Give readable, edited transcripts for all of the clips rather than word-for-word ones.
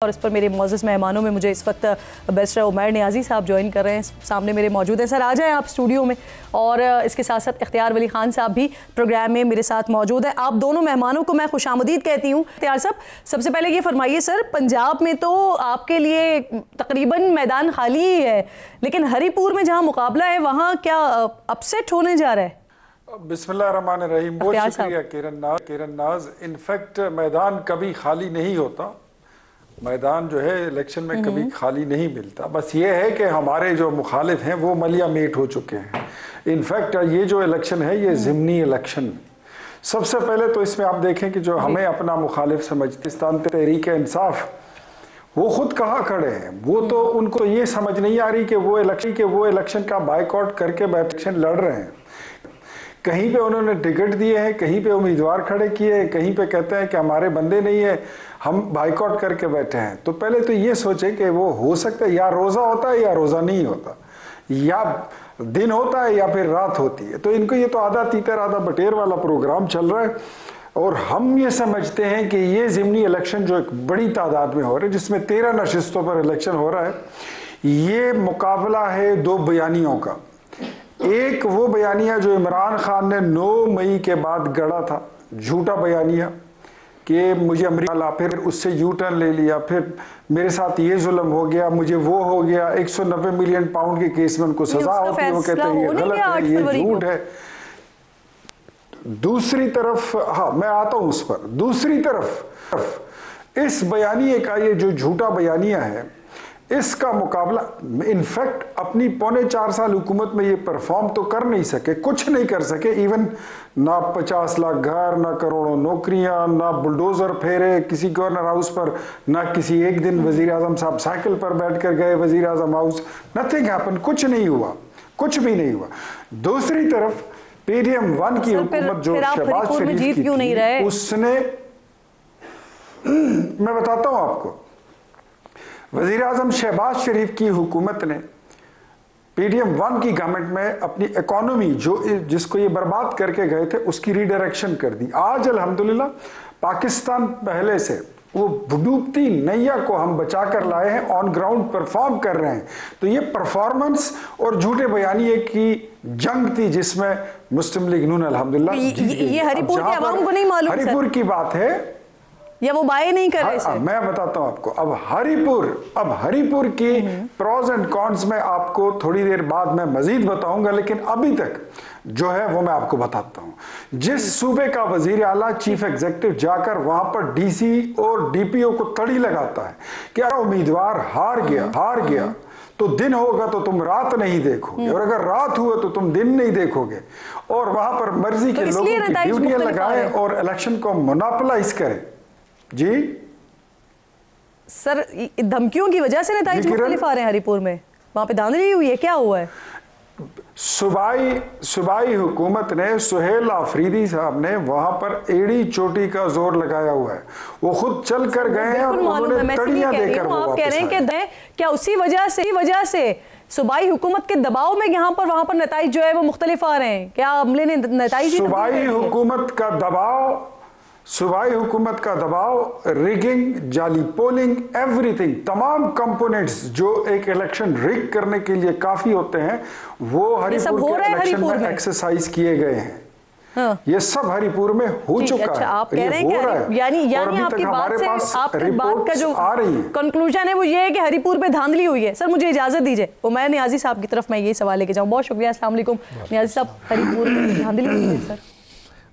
और इस पर मेरे मौजूद मेहमानों में मुझे इस वक्त बैरिस्टर उमैर नियाज़ी साहब ज्वाइन कर रहे हैं, सामने मेरे मौजूद हैं। सर आ जाएं आप स्टूडियो में। और इसके साथ साथ इख्तियार वली खान साहब भी प्रोग्राम में मेरे साथ मौजूद है। आप दोनों मेहमानों को मैं खुशामदीद कहती हूँ। इख्तियार साहब, सबसे पहले ये फरमाइए सर, पंजाब में तो आपके लिए तकरीबन मैदान खाली ही है, लेकिन हरीपुर में जहाँ मुकाबला है वहाँ क्या अपसेट होने जा रहा है? बिस्मिल्लाहिर्रहमानिर्रहीम। बहुत शुक्रिया किरण नाज। इनफैक्ट मैदान कभी खाली नहीं होता, मैदान जो है इलेक्शन में कभी खाली नहीं मिलता। बस ये है कि हमारे जो मुखालिफ हैं वो मलिया मेट हो चुके हैं। इनफैक्ट ये जो इलेक्शन है ये ज़िमनी इलेक्शन। सबसे पहले तो इसमें आप देखें कि जो हमें अपना मुखालिफ समझते पाकिस्तान तहरीक इंसाफ, वो खुद कहाँ खड़े हैं। वो तो उनको ये समझ नहीं आ रही कि वो इलेक्शन का बाइकआउट करके इलेक्शन लड़ रहे हैं। कहीं पे उन्होंने टिकट दिए हैं, कहीं पे उम्मीदवार खड़े किए हैं, कहीं पे कहते हैं कि हमारे बंदे नहीं है, हम बाइकआउट करके बैठे हैं। तो पहले तो ये सोचे कि वो हो सकता है या रोज़ा होता है या रोज़ा नहीं होता, या दिन होता है या फिर रात होती है। तो इनको ये तो आधा तीतर आधा बटेर वाला प्रोग्राम चल रहा है। और हम ये समझते हैं कि ये ज़िमनी इलेक्शन जो एक बड़ी तादाद में हो रहा है, जिसमें 13 नशिस्तों पर इलेक्शन हो रहा है, ये मुकाबला है दो बयानियों का। एक वो बयानिया जो इमरान खान ने 9 मई के बाद गढ़ा था, झूठा बयानिया कि मुझे अमरीका ला, फिर उससे यू टर्न ले लिया, फिर मेरे साथ ये जुल्म हो गया, मुझे वो हो गया। 190 मिलियन पाउंड के केस में उनको सजा होती है, वो कहते हैं ये गलत है, ये झूठ है। दूसरी तरफ, हाँ मैं आता हूँ उस पर, दूसरी तरफ इस बयानिए का ये जो झूठा बयानिया है, इसका मुकाबला इनफैक्ट अपनी 4.25 साल हुकूमत में ये परफॉर्म तो कर नहीं सके, कुछ नहीं कर सके। इवन ना 50 लाख घर, ना करोड़ों नौकरियां, ना बुलडोजर फेरे किसी गवर्नर हाउस पर, ना किसी एक दिन वजीर आजम साहब साइकिल पर बैठ कर गए वजीर आजम हाउस। नथिंग हैपन, कुछ नहीं हुआ, कुछ भी नहीं हुआ। दूसरी तरफ PDM 1 की हुकूमत जो शहबाज शरीफ की थी, उसने मैं बताता हूं आपको, वजीर आजम शहबाज शरीफ की हुकूमत ने PDM 1 की गवर्नमेंट में अपनी इकोनॉमी जिसको ये बर्बाद करके गए थे उसकी रीडायरेक्शन कर दी। आज अल्हम्दुलिल्लाह पाकिस्तान पहले से वो डूबती नैया को हम बचा कर लाए हैं, ऑन ग्राउंड परफॉर्म कर रहे हैं। तो ये परफॉर्मेंस और झूठे बयानिए की जंग थी जिसमें मुस्लिम लीग नून अल्हम्दुलिल्लाह ये हरीपुर के अवाम को नहीं मालूम, हरीपुर की बात है या वो बाय नहीं कर रहे। मैं बताता हूं आपको। अब हरीपुर की प्रोज एंड कॉन्स में आपको थोड़ी देर बाद मैं मजीद बताऊंगा, लेकिन अभी तक जो है वो मैं आपको बताता हूं। जिस सूबे का वजीर आला चीफ एग्जीक्यूटिव जाकर वहां पर DC और DPO को तड़ी लगाता है कि अगर उम्मीदवार हार गया तो दिन होगा तो तुम रात नहीं देखोगे, और अगर रात हुआ तो तुम दिन नहीं देखोगे, और वहां पर मर्जी के लोगों की ड्यूटियां लगाए और इलेक्शन को मोनोपोलाइज करे। जी सर, धमकियों की वजह से नतीजे मुख्तलिफ आ रहे हैं हरीपुर में, वहां पे धांधली हुई है, क्या हुआ है? सूबाई हुकूमत ने, सुहेल आफरीदी साहब ने वहां पर एड़ी चोटी का जोर लगाया हुआ है। वो खुद चल कर गए हैं और उन्होंने तड़ियां देकर वो आप कह रहे हैं कि क्या उसी वजह से सूबाई हुकूमत के दबाव में यहाँ पर वहां पर नतीजे जो है वो मुख्तलिफ आ रहे हैं? क्या अमले ने नतीजे, सूबाई हुकूमत का दबाव, रिगिंग, जाली पोलिंग, एवरीथिंग, तमाम कंपोनेंट्स जो एक इलेक्शन रिग करने के लिए काफी होते हैं, वो हरीपुर के इलेक्शन में एक्सरसाइज किए गए हैं। हाँ। ये सब हरीपुर में हो चुका है। आप कह रहे हैं कि यानी आपकी बात का जो कंक्लूजन है वो ये है कि हरीपुर पे धांधली हुई है। सर मुझे इजाजत दीजिए, उमैर नियाज़ी साहब की तरफ मैं ये सवाल लेके जाऊँ। बहुत शुक्रिया, अस्सलाम वालेकुम। नियाज़ी साहब, हरीपुर में धांधली हुई है सर?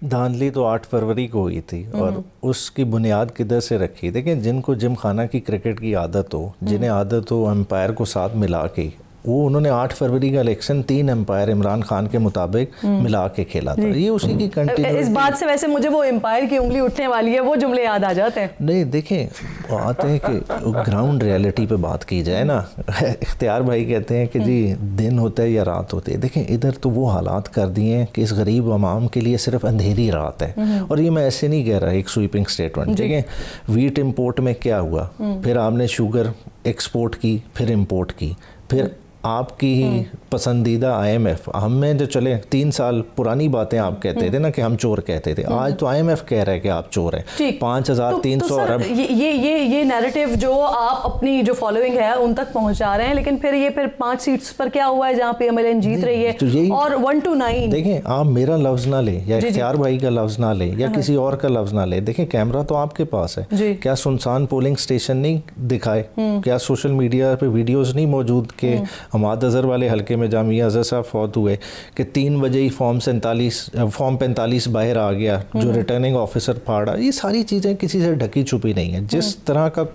धांधली तो 8 फरवरी को हुई थी, और उसकी बुनियाद किधर से रखी? देखिए, जिनको जिम खाना की क्रिकेट की आदत हो, जिन्हें आदत हो एम्पायर को साथ मिला के, वो उन्होंने 8 फरवरी का इलेक्शन 3 एम्पायर इमरान खान के मुताबिक मिला के खेला था। ये उसी की कंटिन्यूटी। इस बात से वैसे मुझे वो एम्पायर की उंगली उठने वाली है, वो जुमले याद आ जाते हैं। नहीं देखें, आते हैं कि ग्राउंड रियलिटी पे बात की जाए ना। इख्तियार भाई कहते हैं कि जी दिन होता है या रात होती है। देखें, इधर तो वो हालात कर दिए हैं कि इस गरीब अवाम के लिए सिर्फ अंधेरी रात है। और ये मैं ऐसे नहीं कह रहा, एक स्वीपिंग स्टेटमेंट। ठीक है, वीट इम्पोर्ट में क्या हुआ, फिर आपने शुगर एक्सपोर्ट की, फिर इम्पोर्ट की, फिर आपकी ही पसंदीदा IMF, हमें जो चले 3 साल पुरानी बातें आप कहते थे ना कि हम चोर कहते थे, आज तो IMF कह रहा है कि आप चोर हैं। 5300 अरब। ये नैरेटिव जो आप अपनी जो फॉलोइंग है उन तक पहुंचा रहे हैं, लेकिन फिर 5 सीट्स पर क्या हुआ है जहां पे MLN जीत रही है तो और 1 to 9। देखें, आप मेरा लफ्ज ना ले या इख्तियार भाई का लफ्ज ना ले या किसी और का लफ्ज ना ले, देखें कैमरा तो आपके पास है, क्या सुनसान पोलिंग स्टेशन नहीं दिखाए, क्या सोशल मीडिया पे वीडियोस नहीं मौजूद के हमाद अजहर वाले हल्के में जामिया अजहर साहब फौत हुए कि 3 बजे ही फॉर्म 45 बाहर आ गया, जो रिटर्निंग ऑफिसर फाड़ा, ये सारी चीज़ें किसी से ढकी छुपी नहीं है। जिस तरह का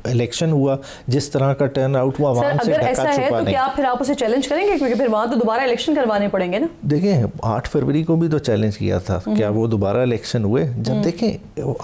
इलेक्शन हुआ, जिस तरह का टर्न आउट हुआ, वहाँ से ढका छुपा नहीं। तो क्या फिर आप उसे चैलेंज करेंगे, क्योंकि फिर वहाँ तो दोबारा इलेक्शन करवाने पड़ेंगे ना? देखें, 8 फरवरी को भी तो चैलेंज किया था, क्या वो दोबारा इलेक्शन हुए? जब देखें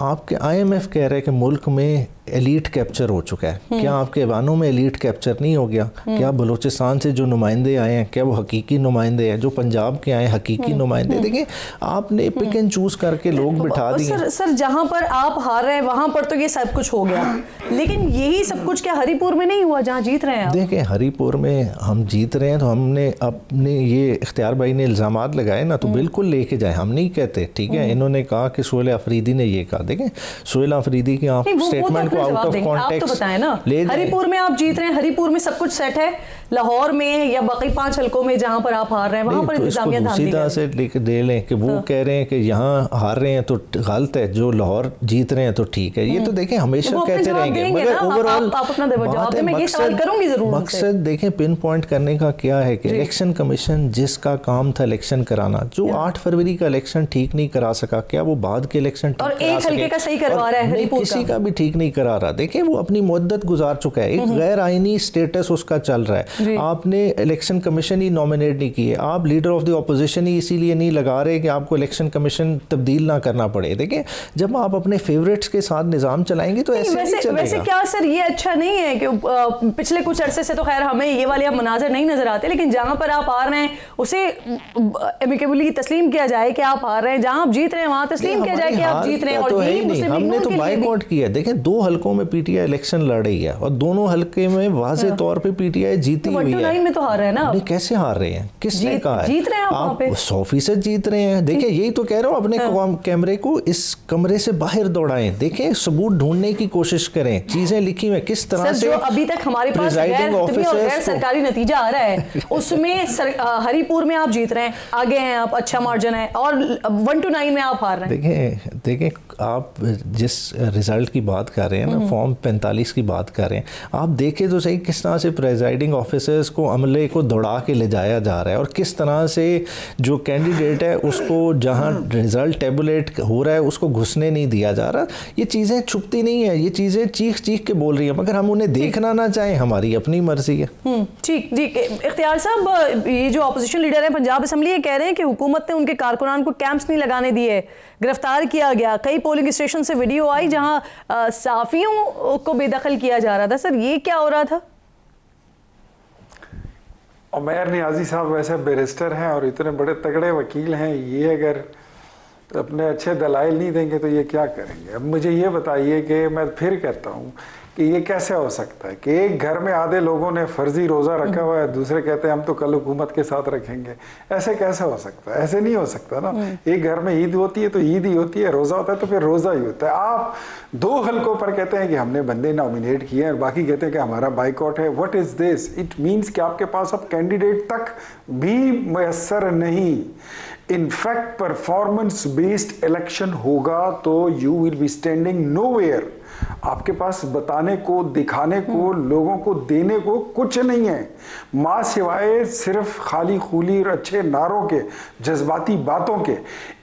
आपके IMF कह रहे हैं कि मुल्क में एलीट कैप्चर हो चुका है, क्या आपके ऐवानों में एलीट कैप्चर नहीं हो गया? क्या बलूचिस्तान से जो नुमाइंदे आए हैं, क्या वो हकीकी नुमाइंदे हैं? जो पंजाब के आए हकीकी नुमाइंदे? देखिए, आपने पिक एंड चूज करके लोग बिठा दिए। सर जहां पर आप हार रहे हैं वहां पर तो ये सब कुछ हो गया, लेकिन यही सब कुछ क्या हरिपुर में नहीं हुआ जहां जीत रहे हैं आप? देखें, हरिपुर में हम जीत रहे हैं तो हमने अपने ये इख्तियार भाई ने इल्ज़ामात लगाए ना, तो बिल्कुल लेके जाए, हम नहीं कहते, ठीक है? इन्होंने कहा कि सोहेल अफरीदी ने ये कहा। देखें, सोहेल अफरीदी की आप स्टेटमेंट को आउट ऑफ कॉन्टेक्स्ट तो बताएं ना। हरिपुर में आप जीत रहे हैं, हरिपुर में सब कुछ सेट है, लाहौर में या बाकी 5 हलकों में जहां पर आप हार रहे हैं वहां पर इंतजामिया दूसरी तरह से दे लें कि वो कह रहे हैं कि यहाँ हार रहे हैं तो गलत है, जो लाहौर जीत रहे हैं तो ठीक है। ये तो देखें हमेशा कहते रहेंगे, मगर ओवरऑल मकसद देखें पिन पॉइंट करने का क्या है कि इलेक्शन कमीशन जिसका काम था इलेक्शन कराना, जो 8 फरवरी का इलेक्शन ठीक नहीं करा सका, क्या वो बाद के इलेक्शन और एक हल्के का सही करवा रहा है? किसी का भी ठीक नहीं करा रहा। देखिए, वो अपनी मुद्दत गुजार चुका है, एक गैर आईनी स्टेटस उसका चल रहा है। आपने इलेक्शन कमीशन ही नॉमिनेट नहीं किए, आप लीडर ऑफ द ऑपोजिशन ही इसीलिए नहीं लगा रहे कि आपको इलेक्शन कमीशन तब्दील ना करना पड़े। देखिए, जब आप अपने फेवरेट्स के साथ निज़ाम चलाएंगे तो ऐसे नहीं चलेगा। वैसे क्या सर ये अच्छा नहीं है कि पिछले कुछ अरसे से तो खैर हमें ये वाले अब मनाजर नहीं नजर आते, लेकिन जहां पर आप हार रहे हैं उसे एमिकेबली तस्लीम किया जाए कि आप हार रहे हैं, जहां आप जीत रहे हैं वहां तस्लीम किया जाए कि आप जीत रहे हैं। और हमने तो बाइकआउट किया। देखें, 2 हलकों में PTI इलेक्शन लड़ रही है और दोनों हल्के में वाज़े तौर पे PTI जीती हुई है। 1 to 9 में तो हार रहे हैं ना? नहीं, कैसे हार रहे हैं? किसने कहा है? जीत रहे हैं आप 100% जीत रहे हैं। देखिए, यही तो कह रहा हूँ, अपने कैमरे को इस कमरे से बाहर दौड़ाएं, देखें, सबूत ढूंढने की कोशिश करें, चीजें लिखी हुई किस तरह से अभी तक हमारे पास गैर सरकारी नतीजा आ रहा है, उसमें हरिपुर में आप जीत रहे हैं, आगे हैं आप, अच्छा मार्जिन है, और 1 to 9 में आप हार रहे हैं। देखें, आप जिस रिजल्ट की बात कर रहे हैं ना, फॉर्म 45 की बात कर रहे हैं, आप देखें तो सही किस तरह से प्रेजाइडिंग ऑफिसर्स को अमले को दौड़ा के ले जाया जा रहा है और किस तरह से जो कैंडिडेट है उसको जहां रिजल्ट टेबुलेट हो रहा है उसको घुसने नहीं दिया जा रहा। ये चीज़ें छुपती नहीं है, ये चीज़ें चीख चीख के बोल रही हैं, मगर हम उन्हें देखना ना चाहें, हमारी अपनी मर्जी है। ठीक ठीक। इख्तियार साहब, ये जो अपोजिशन लीडर है पंजाब असेंबली, ये कह रहे हैं कि हुकूमत ने उनके कारकुनान को कैंप्स नहीं लगाने दिए, गिरफ्तार किया गया, कई पोलिंग स्टेशन से वीडियो आई जहां सहाफियों को बेदखल किया जा रहा था। सर ये क्या हो रहा था? उमैर नियाजी साहब वैसे बैरिस्टर हैं और इतने बड़े तगड़े वकील हैं, ये अगर अपने अच्छे दलाइल नहीं देंगे तो ये क्या करेंगे? अब मुझे ये बताइए कि मैं फिर कहता हूँ कि ये कैसे हो सकता है कि एक घर में आधे लोगों ने फर्जी रोज़ा रखा हुआ है, दूसरे कहते हैं हम तो कल हुकूमत के साथ रखेंगे। ऐसे कैसे हो सकता है? ऐसे नहीं हो सकता ना। एक घर में ईद होती है तो ईद ही होती है, रोज़ा होता है तो फिर रोज़ा ही होता है। आप 2 हलकों पर कहते हैं कि हमने बंदे नॉमिनेट किए हैं और बाकी कहते हैं कि हमारा बाइकआउट है। What is this? It means कि आपके पास अब कैंडिडेट तक भी मैसर नहीं। इनफैक्ट परफॉर्मेंस बेस्ड इलेक्शन होगा तो you will be standing nowhere. आपके पास बताने को, दिखाने को, लोगों को देने को कुछ नहीं है, मां सिवाय सिर्फ खाली खूली और अच्छे नारों के, जज्बाती बातों के।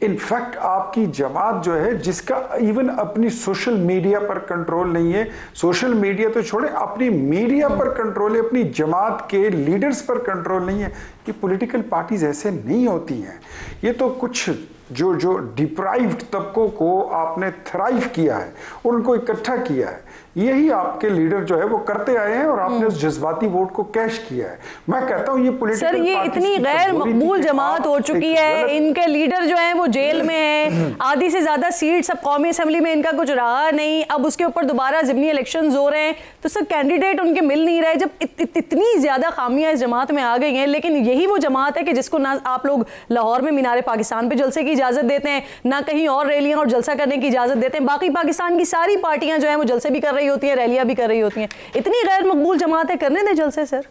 इनफैक्ट आपकी जमात जो है, जिसका इवन अपनी सोशल मीडिया पर कंट्रोल नहीं है, सोशल मीडिया तो छोड़े, अपनी मीडिया पर कंट्रोल है, अपनी जमात के लीडर्स पर कंट्रोल नहीं है। कि पॉलिटिकल पार्टीज ऐसे नहीं होती हैं। ये तो कुछ जो डिप्राइव्ड तबकों को आपने थ्राइव किया है, उनको इकट्ठा किया है। यही आपके लीडर जो है वो करते आए हैं और आपने उस जज्बाती वोट को कैश किया है। मैं कहता हूँ ये पॉलिटिकल सर ये इतनी गैर मकबूल जमात हो चुकी है, इनके लीडर जो हैं वो जेल में हैं, आधी से ज्यादा सीट सब कौमी असेंबली में इनका कुछ रहा नहीं, अब उसके ऊपर दोबारा ज़िमनी इलेक्शंस हो रहे हैं, तो सर कैंडिडेट उनके मिल नहीं रहे। जब इतनी ज्यादा खामियां इस जमात में आ गई हैं, लेकिन यही वो जमात है कि जिसको ना आप लोग लाहौर में मीनार पाकिस्तान पे जलसे की इजाजत देते हैं, ना कहीं और रैलियां और जलसा करने की इजाजत देते हैं। बाकी पाकिस्तान की सारी पार्टियां जो है वो जलसे भी कर रही होती हैं, रैलियां भी कर रही होती हैं। इतनी गैर मकबूल जमात है, करने दें जलसे sir.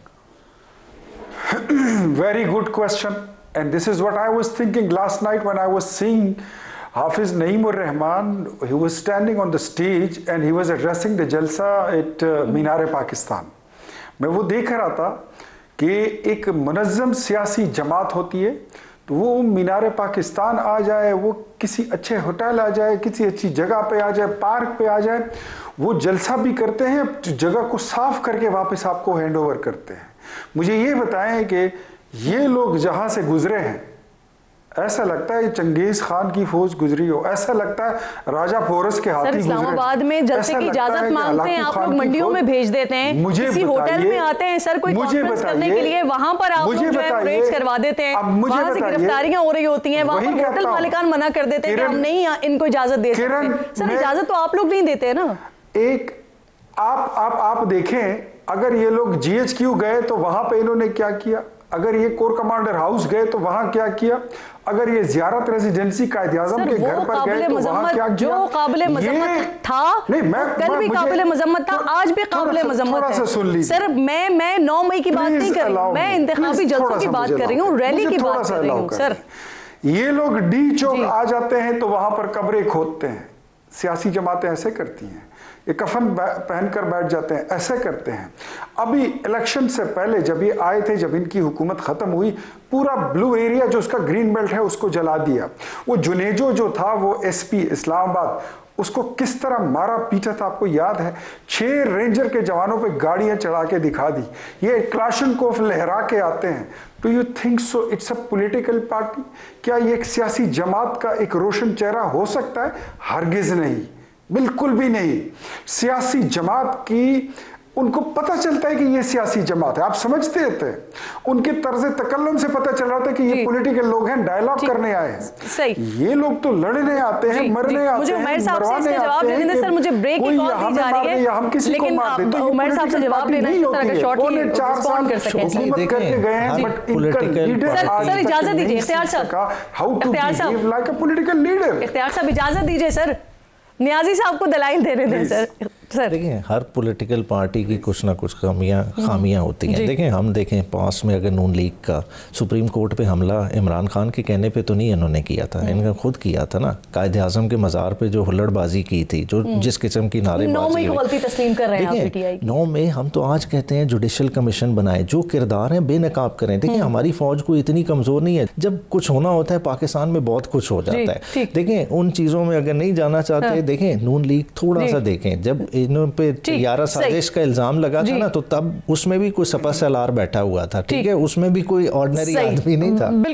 Very good question, and this is what I was thinking last night when I was seeing Hafiz Naeem ur-Rahman. He was standing on the stage and he was addressing the jalsa at मीनार पाकिस्तान। मैं वो देख रहा था कि एक मुनज़्ज़म सियासी जमात होती है तो वो मीनार पाकिस्तान आ जाए, वो किसी अच्छे होटल आ जाए, किसी अच्छी जगह पे आ जाए, पार्क पे आ जाए, वो जलसा भी करते हैं, जगह को साफ करके वापस आपको हैंड ओवर करते हैं। मुझे ये बताएं कि ये लोग जहां से गुजरे हैं, ऐसा लगता है चंगेज खान की फौज गुजरी हो, ऐसा लगता है राजा पोरस के हाथी गुजरे। इस्लामाबाद में जलसे की इजाजत मांगते हैं, आप लोग मंडियों में भेज देते हैं, किसी होटल में आते हैं सर कोई कॉन्फ्रेंस करने के लिए, वहां पर आप लोग जो है रेड्स करवा देते हैं, वहां से गिरफ्तारियां हो रही होती हैं, वहां पर होटल मालिकान मना कर देते हैं कि हम नहीं इनको इजाजत दे सकते। सर इजाजत तो आप लोग नहीं देते ना। एक आप देखें, अगर ये लोग GHQ गए तो वहां पे इन्होंने क्या किया, अगर ये कोर कमांडर हाउस गए तो वहां क्या किया, अगर ये जियारत रेजिडेंसी कायद-ए-आज़म के घर पर गए तो वहां क्या किया। जो काबिल मजम्मत था, नहीं मैं कल भी काबिल मजम्मत था, आज भी काबिल मजम्मत है। सर मैं 9 मई की बात नहीं कर रही हूं, मैं इंतखाबी जलसों की बात कर रही हूं, रैली की बात कर रही हूं। सर ये लोग डी चौक आ जाते हैं तो वहां पर कब्रें खोदते हैं, सियासी जमातें ऐसे करती हैं, ये कफन पहनकर बैठ जाते हैं, ऐसे करते हैं। अभी इलेक्शन से पहले जब ये आए थे, जब इनकी हुकूमत खत्म हुई, पूरा ब्लू एरिया जो उसका ग्रीन बेल्ट है उसको जला दिया। वो जुनेजो जो था वो SP इस्लामाबाद, उसको किस तरह मारा पीटा था आपको याद है। 6 रेंजर के जवानों पे गाड़ियां चढ़ा के दिखा दी, ये क्लाशनकोफ लहरा के आते हैं। Do you think so it's a political party? क्या ये एक सियासी जमात का एक रोशन चेहरा हो सकता है? हरगिज नहीं, बिल्कुल भी नहीं। सियासी जमात की उनको पता चलता है कि ये सियासी जमात है, आप समझते थे, उनके तर्ज तकल्लुम से पता चल रहा था कि ये पॉलिटिकल लोग हैं, डायलॉग करने आए हैं। सही, ये लोग तो लड़ने आते हैं, मरने आते हैं, मुझे उमर साहब से इसका जवाब देने दे सर, मुझे ब्रेक की कॉल दी जा रही है, हम किसी को मार देते हैं। उमर साहब से जवाब लेना है, सर अगर शॉर्टली रिस्पॉन्ड कर सकें। हुकूमत करके गए हैं, बट सर इजाजत दीजिए इख्तियार साहब, how to behave like a political leader. इख्तियार साहब इजाजत दीजिए सर, नियाजी साहब को दलाइल देने दें सर। देखिए हर पॉलिटिकल पार्टी की कुछ ना कुछ खामियां होती हैं। देखें हम देखें पास में अगर नून लीग का सुप्रीम कोर्ट पे हमला इमरान खान के कहने पे तो नहीं इन्होंने किया था, इन्होंने खुद किया था ना। कायद आज़म के मज़ार पे जो हुल्लड़बाजी की थी, जो जिस किस्म की नारेबाजी, 9 मई हम तो आज कहते हैं जुडिशल कमीशन बनाए, जो किरदार हैं बेनकाब करें। देखिए हमारी फौज को इतनी कमज़ोर नहीं है, जब कुछ होना होता है पाकिस्तान में बहुत कुछ हो जाता है। देखें उन चीज़ों में अगर नहीं जाना चाहते, देखें नून लीग थोड़ा सा देखें, जब इन पे तैयारा साजिश का इल्जाम लगा था ना, तो तब उसमें भी कोई सपा सलार बैठा हुआ था, ठीक है, उसमें भी कोई ऑर्डिनरी आदमी नहीं था।